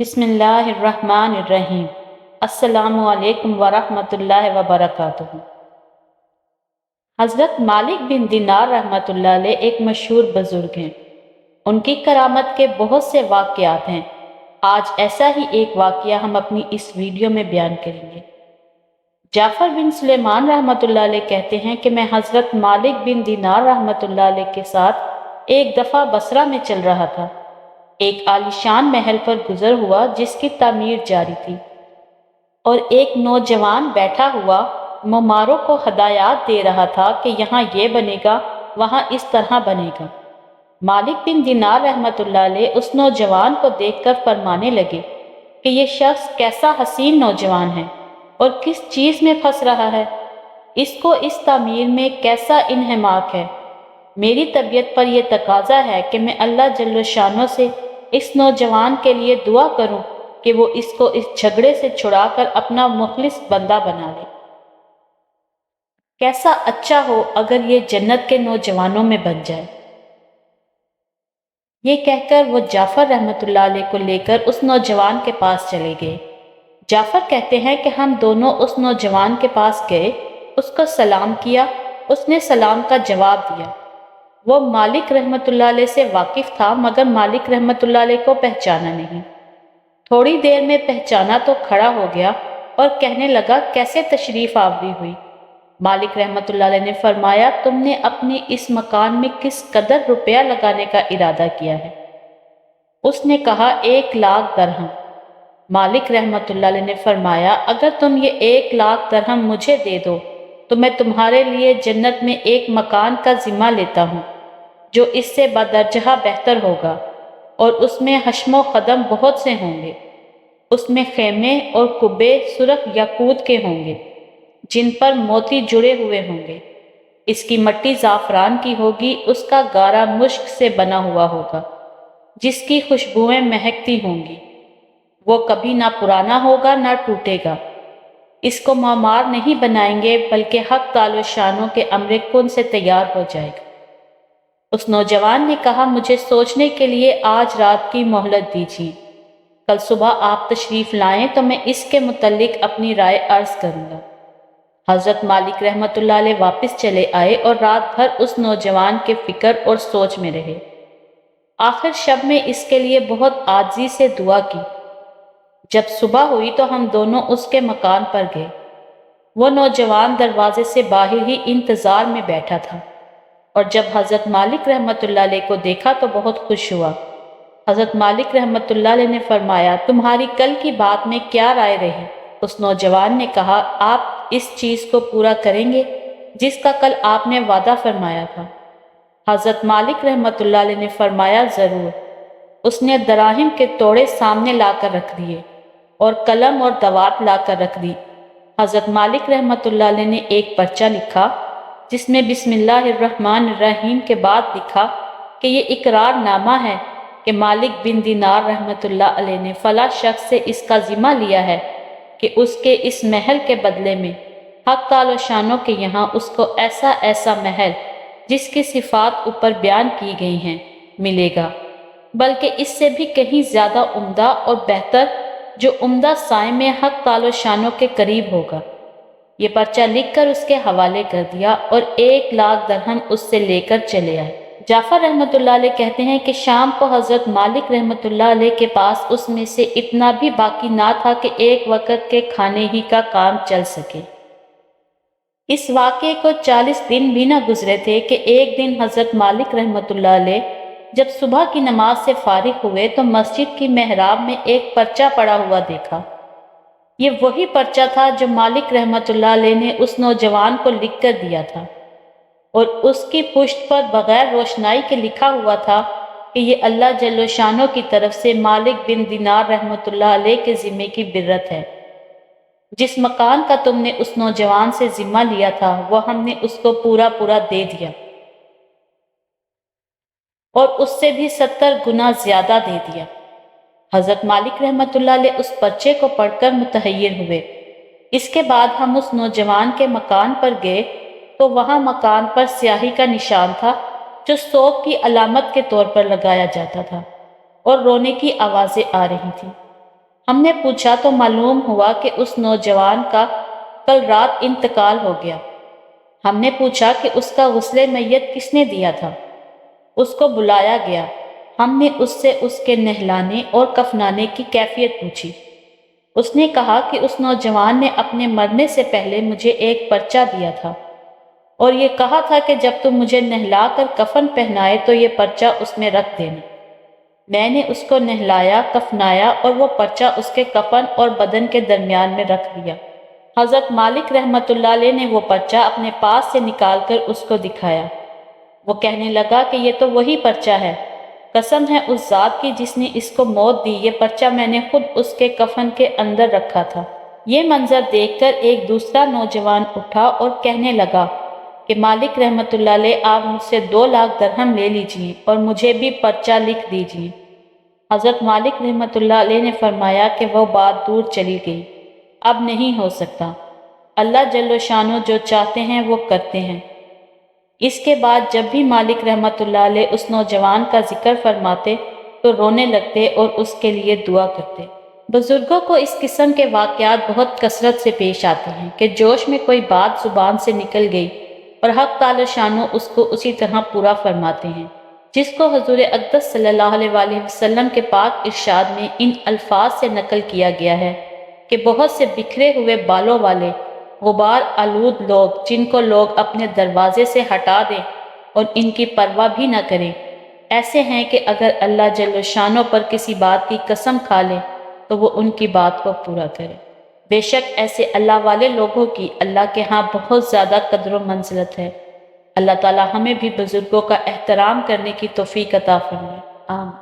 بسم اللہ الرحمن الرحیم۔ السلام علیکم ورحمۃ اللہ وبرکاتہ۔ حضرت مالک بن دینار رحمۃ اللہ علیہ ایک مشہور بزرگ ہیں۔ ان کی کرامت کے بہت سے واقعات ہیں۔ آج ایسا ہی ایک واقعہ ہم اپنی اس ویڈیو میں بیان کریں گے۔ جعفر بن سلیمان رحمۃ اللہ علیہ کہتے ہیں کہ میں حضرت مالک بن دینار رحمۃ اللہ علیہ کے ساتھ ایک دفعہ بصرہ میں چل رہا تھا۔ ایک عالیشان محل پر گزر ہوا جس کی تعمیر جاری تھی، اور ایک نوجوان بیٹھا ہوا معماروں کو ہدایات دے رہا تھا کہ یہاں یہ بنے گا، وہاں اس طرح بنے گا۔ مالک بن دینار رحمۃ اللہ علیہ اس نوجوان کو دیکھ کر فرمانے لگے کہ یہ شخص کیسا حسین نوجوان ہے اور کس چیز میں پھنس رہا ہے، اس کو اس تعمیر میں کیسا انہماک ہے۔ میری طبیعت پر یہ تقاضا ہے کہ میں اللہ جل شانہ سے اس نوجوان کے لیے دعا کروں کہ وہ اس کو اس جھگڑے سے چھڑا کر اپنا مخلص بندہ بنا لے۔ کیسا اچھا ہو اگر یہ جنت کے نوجوانوں میں بن جائے۔ یہ کہہ کر وہ جعفر رحمۃ اللہ علیہ کو لے کر اس نوجوان کے پاس چلے گئے۔ جعفر کہتے ہیں کہ ہم دونوں اس نوجوان کے پاس گئے، اس کو سلام کیا، اس نے سلام کا جواب دیا۔ وہ مالک رحمۃ اللہ علیہ سے واقف تھا مگر مالک رحمۃ اللہ علیہ کو پہچانا نہیں۔ تھوڑی دیر میں پہچانا تو کھڑا ہو گیا اور کہنے لگا کیسے تشریف آوری ہوئی۔ مالک رحمۃ اللہ علیہ نے فرمایا تم نے اپنے اس مکان میں کس قدر روپیہ لگانے کا ارادہ کیا ہے؟ اس نے کہا 1,00,000 درہم۔ مالک رحمۃ اللہ علیہ نے فرمایا اگر تم یہ 1,00,000 درہم مجھے دے دو تو میں تمہارے لیے جنت میں ایک مکان کا ذمہ لیتا ہوں جو اس سے بدرجہ بہتر ہوگا، اور اس میں حشم و خدم بہت سے ہوں گے۔ اس میں خیمے اور کبے سرخ یاقوت کے ہوں گے جن پر موتی جڑے ہوئے ہوں گے۔ اس کی مٹی زعفران کی ہوگی، اس کا گارا مشک سے بنا ہوا ہوگا جس کی خوشبوئیں مہکتی ہوں گی۔ وہ کبھی نہ پرانا ہوگا نہ ٹوٹے گا۔ اس کو معمار نہیں بنائیں گے بلکہ حق تعالی شانوں کے امر کن سے تیار ہو جائے گا۔ اس نوجوان نے کہا مجھے سوچنے کے لیے آج رات کی مہلت دیجیے، کل صبح آپ تشریف لائیں تو میں اس کے متعلق اپنی رائے عرض کروں گا۔ حضرت مالک رحمۃ اللہ علیہ واپس چلے آئے اور رات بھر اس نوجوان کے فکر اور سوچ میں رہے۔ آخر شب میں اس کے لیے بہت عاجزی سے دعا کی۔ جب صبح ہوئی تو ہم دونوں اس کے مکان پر گئے۔ وہ نوجوان دروازے سے باہر ہی انتظار میں بیٹھا تھا، اور جب حضرت مالک رحمۃ اللہ علیہ کو دیکھا تو بہت خوش ہوا۔ حضرت مالک رحمۃ اللہ علیہ نے فرمایا تمہاری کل کی بات میں کیا رائے رہی؟ اس نوجوان نے کہا آپ اس چیز کو پورا کریں گے جس کا کل آپ نے وعدہ فرمایا تھا؟ حضرت مالک رحمۃ اللہ علیہ نے فرمایا ضرور۔ اس نے دراہم کے توڑے سامنے لا کر رکھ دیے اور قلم اور دوات لا کر رکھ دی۔ حضرت مالک رحمۃ اللہ علیہ نے ایک پرچہ لکھا جس میں بسم اللہ الرحمن الرحیم کے بعد لکھا کہ یہ اقرار نامہ ہے کہ مالک بن دینار رحمۃ اللہ علیہ نے فلاں شخص سے اس کا ذمہ لیا ہے کہ اس کے اس محل کے بدلے میں حق تعالی شانوں کے یہاں اس کو ایسا ایسا محل جس کی صفات اوپر بیان کی گئی ہیں ملے گا، بلکہ اس سے بھی کہیں زیادہ عمدہ اور بہتر جو عمدہ سائے میں حق تعالی شانوں کے قریب ہوگا۔ یہ پرچہ لکھ کر اس کے حوالے کر دیا اور 1,00,000 درہم اس سے لے کر چلے آئے۔ جعفر رحمۃ اللہ علیہ کہتے ہیں کہ شام کو حضرت مالک رحمۃ اللہ علیہ کے پاس اس میں سے اتنا بھی باقی نہ تھا کہ ایک وقت کے کھانے ہی کا کام چل سکے۔ اس واقعے کو 40 دن بھی نہ گزرے تھے کہ ایک دن حضرت مالک رحمۃ اللہ علیہ جب صبح کی نماز سے فارغ ہوئے تو مسجد کی محراب میں ایک پرچہ پڑا ہوا دیکھا۔ یہ وہی پرچہ تھا جو مالک رحمۃ اللہ علیہ نے اس نوجوان کو لکھ کر دیا تھا، اور اس کی پشت پر بغیر روشنائی کے لکھا ہوا تھا کہ یہ اللہ جل شانہ کی طرف سے مالک بن دینار رحمۃ اللہ علیہ کے ذمے کی برت ہے۔ جس مکان کا تم نے اس نوجوان سے ذمہ لیا تھا وہ ہم نے اس کو پورا دے دیا، اور اس سے بھی 70 گنا زیادہ دے دیا۔ حضرت مالک رحمۃ اللہ علیہ اس پرچے کو پڑھ کر متحیر ہوئے۔ اس کے بعد ہم اس نوجوان کے مکان پر گئے تو وہاں مکان پر سیاہی کا نشان تھا جو سوگ کی علامت کے طور پر لگایا جاتا تھا، اور رونے کی آوازیں آ رہی تھیں۔ ہم نے پوچھا تو معلوم ہوا کہ اس نوجوان کا کل رات انتقال ہو گیا۔ ہم نے پوچھا کہ اس کا غسل میت کس نے دیا تھا؟ اس کو بلایا گیا۔ ہم نے اس سے اس کے نہلانے اور کفنانے کی کیفیت پوچھی۔ اس نے کہا کہ اس نوجوان نے اپنے مرنے سے پہلے مجھے ایک پرچہ دیا تھا اور یہ کہا تھا کہ جب تم مجھے نہلا کر کفن پہنائے تو یہ پرچہ اس میں رکھ دینا۔ میں نے اس کو نہلایا، کفنایا اور وہ پرچہ اس کے کفن اور بدن کے درمیان میں رکھ دیا۔ حضرت مالک رحمۃ اللہ علیہ نے وہ پرچہ اپنے پاس سے نکال کر اس کو دکھایا۔ وہ کہنے لگا کہ یہ تو وہی پرچہ ہے، قسم ہے اس ذات کی جس نے اس کو موت دی، یہ پرچہ میں نے خود اس کے کفن کے اندر رکھا تھا۔ یہ منظر دیکھ کر ایک دوسرا نوجوان اٹھا اور کہنے لگا کہ مالک رحمۃ اللہ علیہ آپ مجھ سے 2 لاکھ درہم لے لیجئے اور مجھے بھی پرچہ لکھ دیجئے۔ حضرت مالک رحمۃ اللہ علیہ نے فرمایا کہ وہ بات دور چلی گئی، اب نہیں ہو سکتا، اللہ جل شانہ جو چاہتے ہیں وہ کرتے ہیں۔ اس کے بعد جب بھی مالک رحمۃ اللہ علیہ اس نوجوان کا ذکر فرماتے تو رونے لگتے اور اس کے لیے دعا کرتے۔ بزرگوں کو اس قسم کے واقعات بہت کثرت سے پیش آتے ہیں کہ جوش میں کوئی بات زبان سے نکل گئی اور حق تعالی شانہ اس کو اسی طرح پورا فرماتے ہیں، جس کو حضور اقدس صلی اللہ علیہ وآلہ وسلم کے پاک ارشاد میں ان الفاظ سے نقل کیا گیا ہے کہ بہت سے بکھرے ہوئے بالوں والے غبار آلود لوگ جن کو لوگ اپنے دروازے سے ہٹا دیں اور ان کی پرواہ بھی نہ کریں، ایسے ہیں کہ اگر اللہ جل شانہ پر کسی بات کی قسم کھا لیں تو وہ ان کی بات کو پورا کرے۔ بے شک ایسے اللہ والے لوگوں کی اللہ کے ہاں بہت زیادہ قدر و منزلت ہے۔ اللہ تعالی ہمیں بھی بزرگوں کا احترام کرنے کی توفیق عطا فرمائے۔ آمین۔